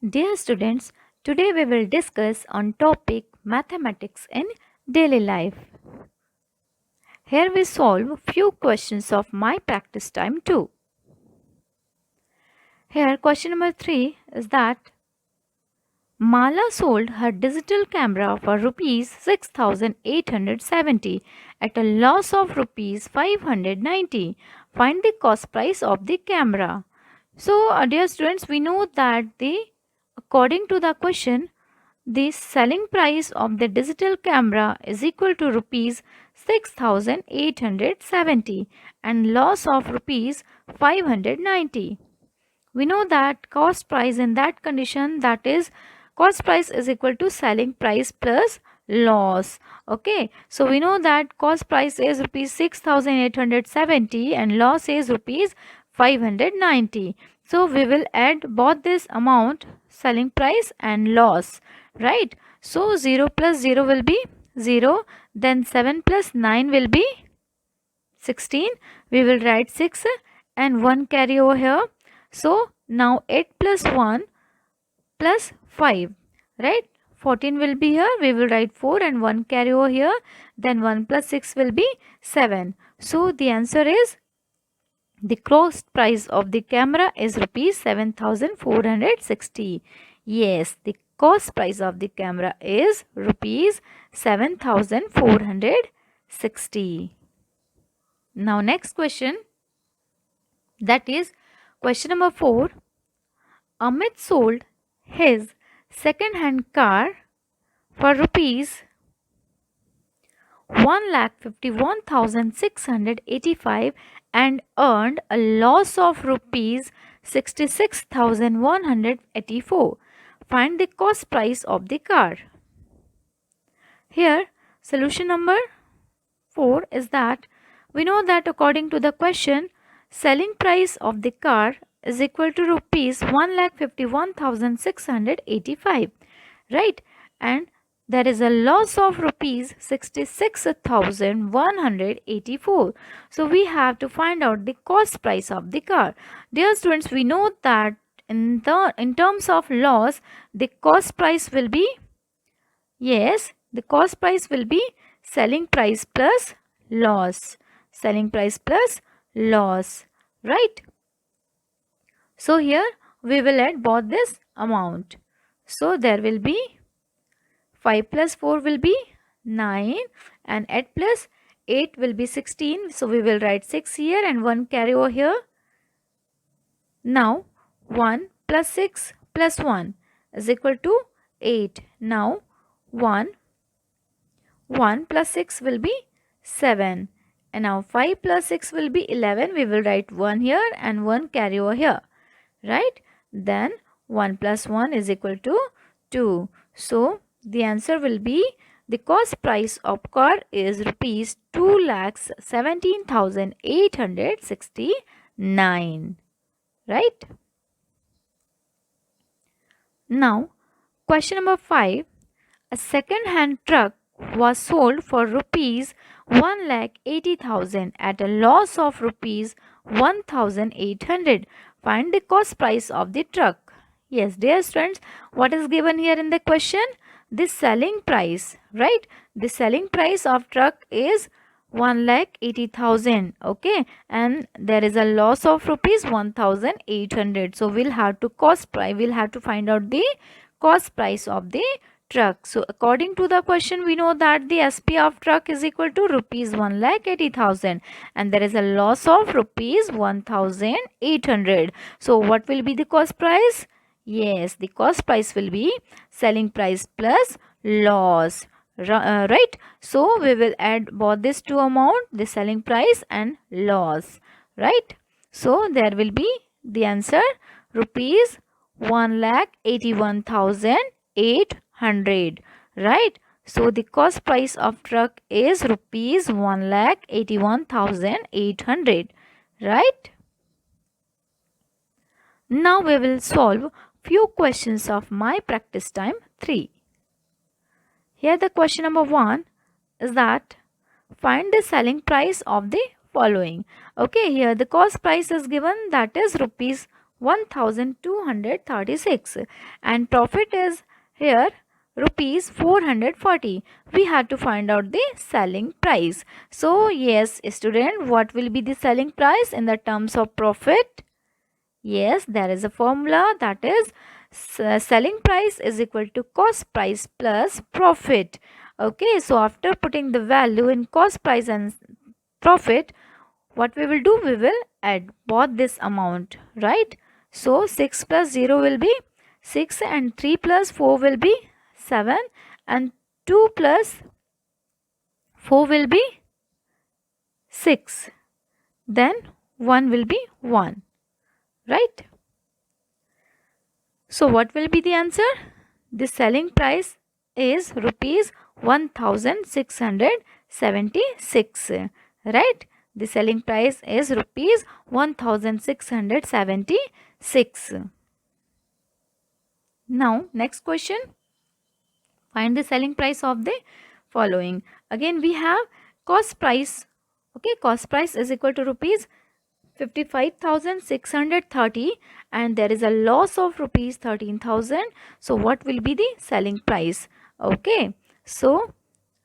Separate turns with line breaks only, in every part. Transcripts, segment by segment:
Dear students, today we will discuss on topic mathematics in daily life. Here we solve few questions of my practice time too. Here question number 3 is that Mala sold her digital camera for rupees 6870 at a loss of rupees 590. Find the cost price of the camera. So dear students, we know that according to the question, the selling price of the digital camera is equal to rupees 6870 and loss of rupees 590. We know that cost price in that condition, that is cost price is equal to selling price plus loss. Okay, so we know that cost price is rupees 6870 and loss is rupees 590. So we will add both this amount, selling price and loss, right? So 0 plus 0 will be 0, then 7 plus 9 will be 16. We will write 6 and 1 carry over here. So now 8 plus 1 plus 5, right? 14 will be here. We will write 4 and 1 carry over here. Then 1 plus 6 will be 7. So the answer is the cost price of the camera is rupees 7460. Yes, the cost price of the camera is rupees 7460. Now next question, that is question number 4. Amit sold his second-hand car for rupees 1,51,685 and earned a loss of rupees 66,184. Find the cost price of the car. Here, solution number 4 is that we know that according to the question, selling price of the car is equal to rupees 1,51,685, right? And there is a loss of rupees 66,184. So we have to find out the cost price of the car. Dear students, we know that in terms of loss, the cost price will be, yes, the cost price will be selling price plus loss. Selling price plus loss, right? So here we will add both this amount. So there will be 5 plus 4 will be 9 and 8 plus 8 will be 16. So we will write 6 here and 1 carry over here. Now 1 plus 6 plus 1 is equal to 8. Now 1 plus 6 will be 7. And now 5 plus 6 will be 11. We will write 1 here and 1 carry over here, right? Then 1 plus 1 is equal to 2. So the answer will be the cost price of car is rupees 2,17,869, right? Now question number 5. A second-hand truck was sold for rupees 1,80,000 at a loss of rupees 1,800. Find the cost price of the truck. Yes, dear students, what is given here in the question? The selling price, right? The selling price of truck is 1,80,000, okay, and there is a loss of rupees 1,800. So we'll have to find out the cost price of the truck. So according to the question, we know that the SP of truck is equal to rupees 1,80,000 and there is a loss of rupees 1,800. So what will be the cost price? Yes, the cost price will be selling price plus loss, right? So we will add both these two amount, the selling price and loss, right? So there will be the answer rupees 1,81,800, right? So the cost price of truck is rupees 1,81,800, right? Now we will solve few questions of my practice time 3. Here the question number 1 is that find the selling price of the following. Okay, here the cost price is given, that is rupees 1236 and profit is here rupees 440. We have to find out the selling price. So yes student, what will be the selling price in the terms of profit? Yes, there is a formula, that is selling price is equal to cost price plus profit. Okay, so after putting the value in cost price and profit, what we will do, we will add both this amount, right? So 6 plus 0 will be 6 and 3 plus 4 will be 7 and 2 plus 4 will be 6. Then 1 will be 1, right? So what will be the answer? The selling price is rupees 1676, right? The selling price is rupees 1676. Now next question, find the selling price of the following. Again we have cost price. Okay, cost price is equal to rupees 55,630 and there is a loss of rupees 13,000. So what will be the selling price? Okay, so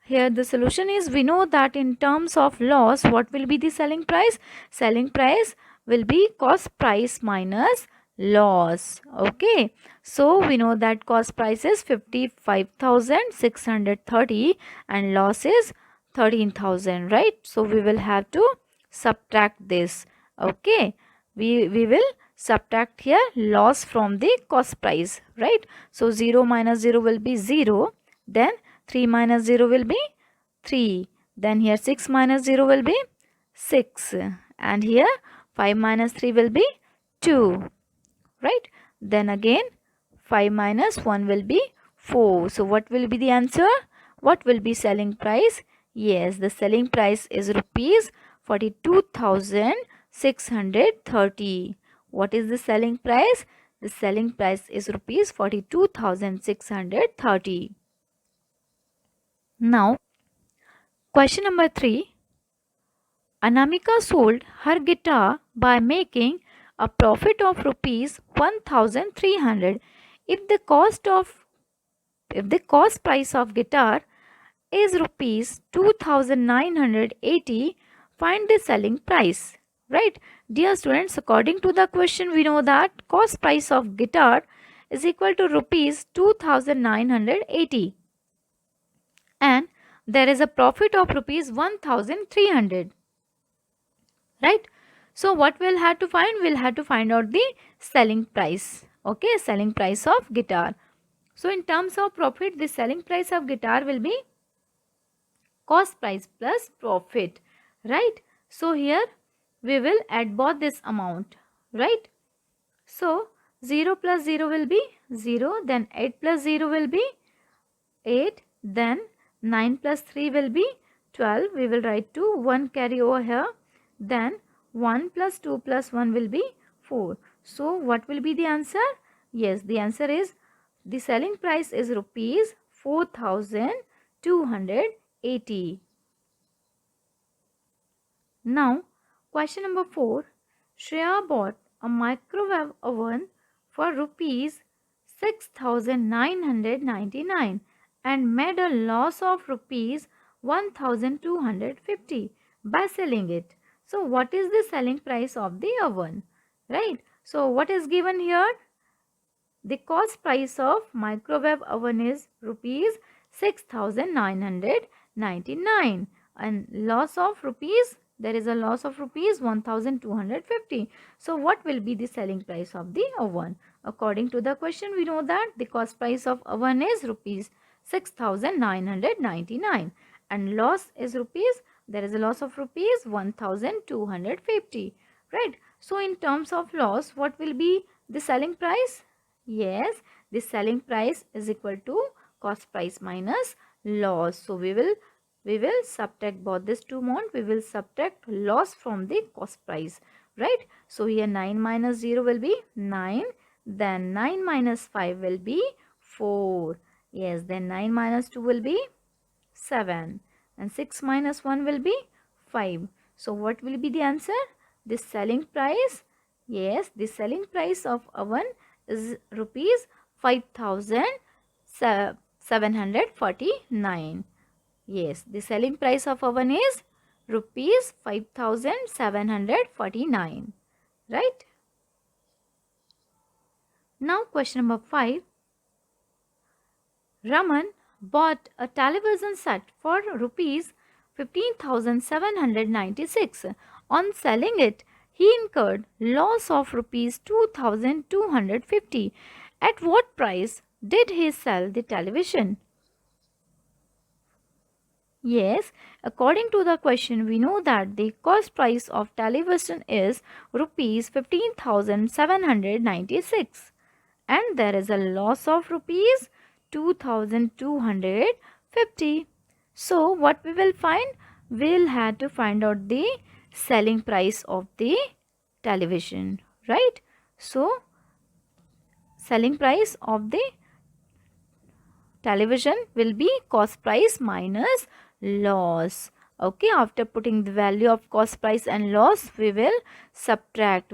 here the solution is, we know that in terms of loss, what will be the selling price? Selling price will be cost price minus loss. Okay, so we know that cost price is 55,630 and loss is 13,000, right? So we will have to subtract this. Okay, we will subtract here loss from the cost price, right? So 0 minus 0 will be 0, then 3 minus 0 will be 3, then here 6 minus 0 will be 6 and here 5 minus 3 will be 2, right? Then again 5 minus 1 will be 4. So what will be the answer? What will be selling price? Yes, the selling price is rupees 42,630. What is the selling price? The selling price is rupees 42,630. Now question number 3. Anamika sold her guitar by making a profit of rupees 1,300. If the cost price of guitar is rupees 2,980, find the selling price, right? Dear students, according to the question, we know that cost price of guitar is equal to rupees 2,980 and there is a profit of rupees 1,300, right? So what we'll have to find? We'll have to find out the selling price. Okay, selling price of guitar. So in terms of profit, the selling price of guitar will be cost price plus profit, right? So here we will add both this amount, right? So 0 plus 0 will be 0, then 8 plus 0 will be 8, then 9 plus 3 will be 12. We will write 2, 1 carry over here, then 1 plus 2 plus 1 will be 4. So what will be the answer? Yes, the answer is, the selling price is rupees 4,280. Now question number 4. Shreya bought a microwave oven for rupees 6,999 and made a loss of rupees 1,250 by selling it. So what is the selling price of the oven, right? So what is given here? The cost price of microwave oven is rupees 6,999 and loss of rupees, there is a loss of rupees 1,250. So what will be the selling price of the oven? According to the question, we know that the cost price of oven is rupees 6,999 and loss is rupees, there is a loss of rupees 1,250, right? So in terms of loss, what will be the selling price? Yes, the selling price is equal to cost price minus loss. So we will subtract both this two amount. We will subtract loss from the cost price, right? So here 9 minus 0 will be 9. Then 9 minus 5 will be 4. Yes, then 9 minus 2 will be 7. And 6 minus 1 will be 5. So what will be the answer? The selling price? Yes, the selling price of oven is rupees 5,749. Yes, the selling price of oven is rupees 5,749. Right? Now question number 5. Raman bought a television set for rupees 15,796. On selling it, he incurred loss of rupees 2,250. At what price did he sell the television? Yes, according to the question, we know that the cost price of television is rupees 15,796 and there is a loss of rupees 2,250. So what we will find? We'll have to find out the selling price of the television, right? So selling price of the television will be cost price minus loss. Okay, after putting the value of cost price and loss, we will subtract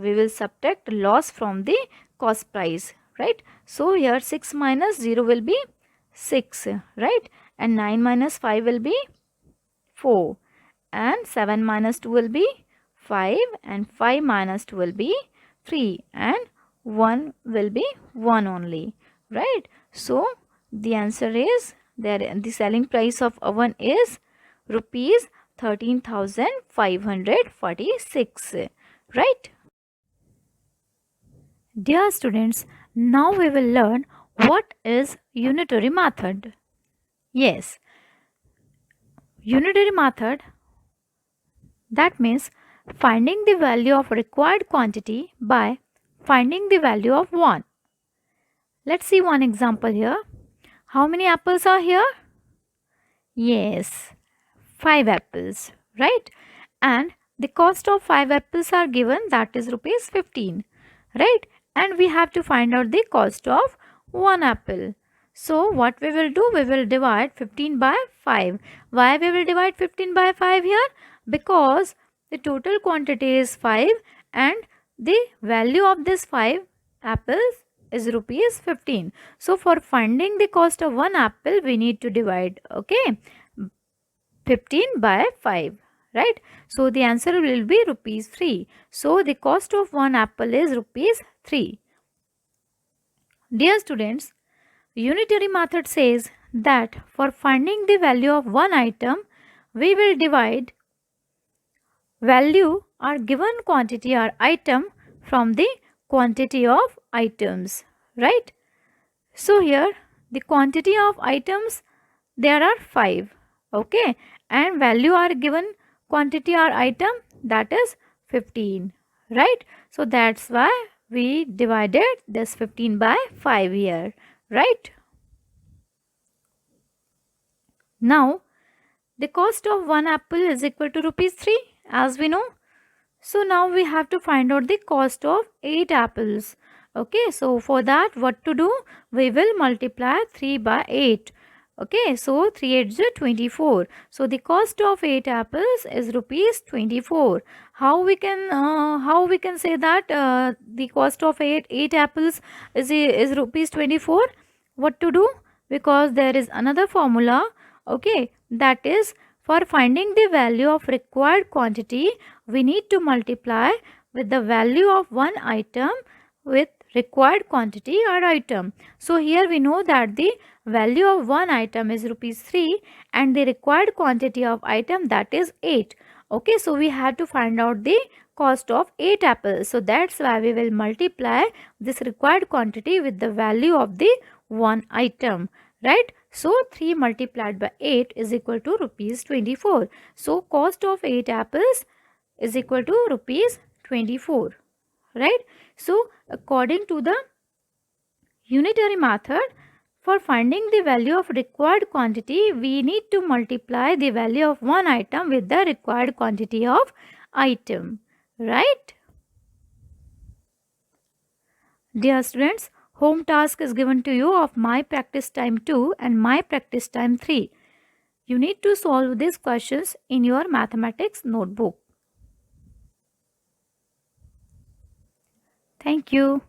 loss from the cost price, right? So here 6 minus 0 will be 6, right? And 9 minus 5 will be 4 and 7 minus 2 will be 5 and 5 minus 2 will be 3 and 1 will be 1 only, right? So the answer is there. The selling price of oven is rupees 13,546, right? Dear students, now we will learn what is unitary method. Yes, unitary method, that means finding the value of required quantity by finding the value of 1. Let's see one example here. How many apples are here? Yes, 5 apples, right? And the cost of 5 apples are given, that is rupees 15, right? And we have to find out the cost of 1 apple. So what we will do, we will divide 15 by 5. Why we will divide 15 by 5 here? Because the total quantity is 5 and the value of this 5 apples is rupees 15. So for finding the cost of 1 apple, we need to divide, okay, 15 by 5, right? So the answer will be rupees 3. So the cost of 1 apple is rupees 3. Dear students, unitary method says that for finding the value of one item, we will divide value or given quantity or item from the quantity of items, right? So here the quantity of items, there are 5, okay, and value are given quantity or item, that is 15, right? So that's why we divided this 15 by 5 here, right? Now the cost of one apple is equal to rupees 3, as we know. So now we have to find out the cost of 8 apples. Okay, so for that what to do? We will multiply 3 by 8. Okay, so 3 8s are 24. So the cost of 8 apples is rupees 24. How we can say that the cost of 8 apples is rupees 24? What to do? Because there is another formula, okay, that is for finding the value of required quantity, we need to multiply with the value of one item with required quantity or item. So here we know that the value of one item is rupees 3 and the required quantity of item, that is 8. Okay, so we have to find out the cost of 8 apples. So that's why we will multiply this required quantity with the value of the one item, right? So 3 multiplied by 8 is equal to rupees 24. So cost of 8 apples is equal to rupees 24, right? So according to the unitary method, for finding the value of required quantity, we need to multiply the value of one item with the required quantity of item, right? Dear students, home task is given to you of my practice time 2 and my practice time 3. You need to solve these questions in your mathematics notebook. Thank you.